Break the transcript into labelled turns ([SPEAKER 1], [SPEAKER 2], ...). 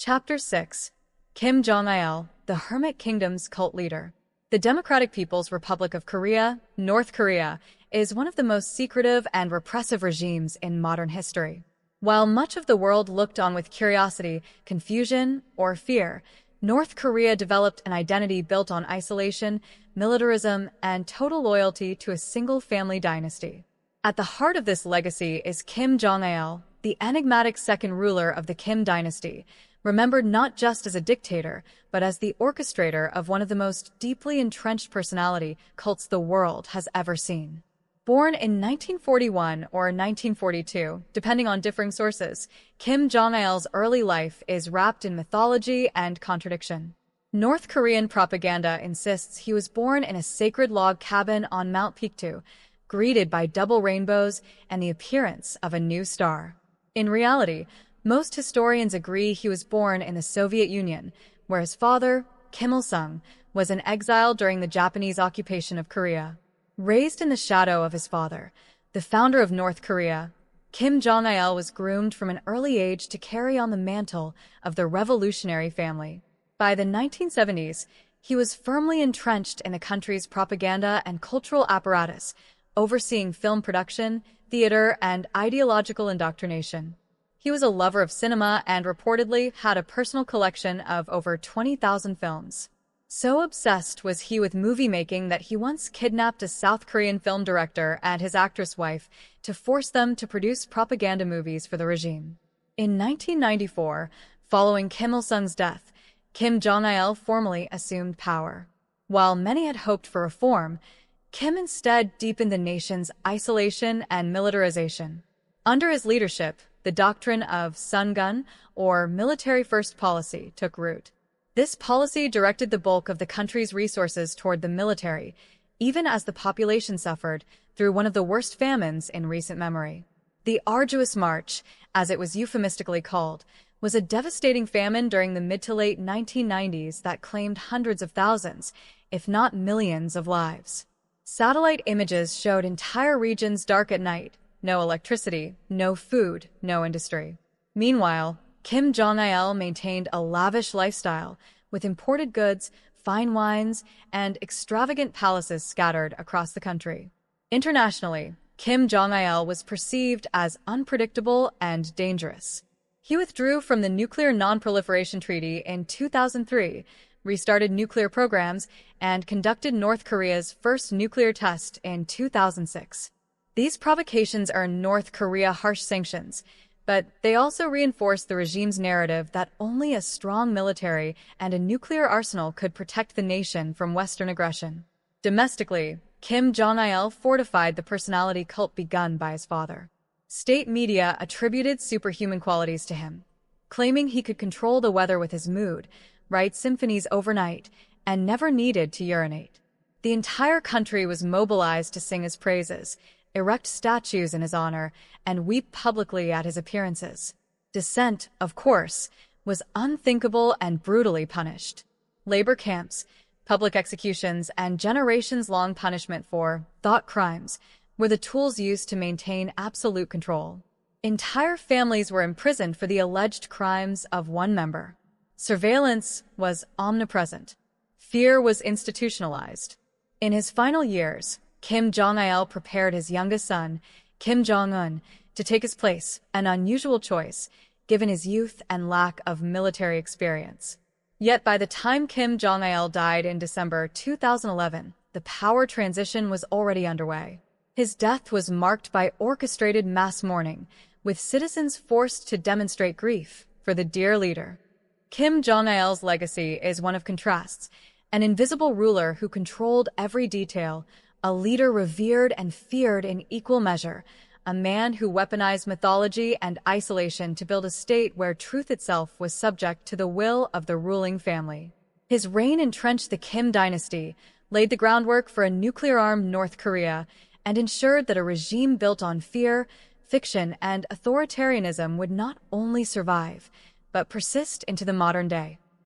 [SPEAKER 1] Chapter 6. Kim Jong-il, the Hermit Kingdom's cult leader. The Democratic People's Republic of Korea, North Korea, is one of the most secretive and repressive regimes in modern history. While much of the world looked on with curiosity, confusion, or fear, North Korea developed an identity built on isolation, militarism, and total loyalty to a single family dynasty. At the heart of this legacy is Kim Jong-il, the enigmatic second ruler of the Kim dynasty, remembered not just as a dictator, but as the orchestrator of one of the most deeply entrenched personality cults the world has ever seen. Born in 1941 or 1942, depending on differing sources, Kim Jong-il's early life is wrapped in mythology and contradiction. North Korean propaganda insists he was born in a sacred log cabin on Mount Pictu, greeted by double rainbows and the appearance of a new star. In reality, most historians agree he was born in the Soviet Union, where his father, Kim Il-sung, was in exile during the Japanese occupation of Korea. Raised in the shadow of his father, the founder of North Korea, Kim Jong-il was groomed from an early age to carry on the mantle of the revolutionary family. By the 1970s, he was firmly entrenched in the country's propaganda and cultural apparatus, overseeing film production, theater, and ideological indoctrination. He was a lover of cinema and reportedly had a personal collection of over 20,000 films. So obsessed was he with movie-making that he once kidnapped a South Korean film director and his actress wife to force them to produce propaganda movies for the regime. In 1994, following Kim Il-sung's death, Kim Jong-il formally assumed power. While many had hoped for reform, Kim instead deepened the nation's isolation and militarization. Under his leadership, the doctrine of sungun, or military-first policy, took root. This policy directed the bulk of the country's resources toward the military, even as the population suffered through one of the worst famines in recent memory. The Arduous March, as it was euphemistically called, was a devastating famine during the mid to late 1990s that claimed hundreds of thousands, if not millions, of lives. Satellite images showed entire regions dark at night. No electricity, no food, no industry. Meanwhile, Kim Jong-il maintained a lavish lifestyle, with imported goods, fine wines, and extravagant palaces scattered across the country. Internationally, Kim Jong-il was perceived as unpredictable and dangerous. He withdrew from the Nuclear Non-Proliferation Treaty in 2003, restarted nuclear programs, and conducted North Korea's first nuclear test in 2006. These provocations earned North Korea harsh sanctions, but they also reinforced the regime's narrative that only a strong military and a nuclear arsenal could protect the nation from Western aggression. Domestically, Kim Jong-il fortified the personality cult begun by his father. State media attributed superhuman qualities to him, claiming he could control the weather with his mood, write symphonies overnight, and never needed to urinate. The entire country was mobilized to sing his praises, erect statues in his honor, and weep publicly at his appearances. Dissent, of course, was unthinkable and brutally punished. Labor camps, public executions, and generations-long punishment for thought crimes were the tools used to maintain absolute control. Entire families were imprisoned for the alleged crimes of one member. Surveillance was omnipresent. Fear was institutionalized. In his final years, Kim Jong-il prepared his youngest son, Kim Jong-un, to take his place, an unusual choice, given his youth and lack of military experience. Yet by the time Kim Jong-il died in December 2011, the power transition was already underway. His death was marked by orchestrated mass mourning, with citizens forced to demonstrate grief for the dear leader. Kim Jong-il's legacy is one of contrasts, an invisible ruler who controlled every detail, a leader revered and feared in equal measure, a man who weaponized mythology and isolation to build a state where truth itself was subject to the will of the ruling family. His reign entrenched the Kim dynasty, laid the groundwork for a nuclear-armed North Korea, and ensured that a regime built on fear, fiction, and authoritarianism would not only survive, but persist into the modern day.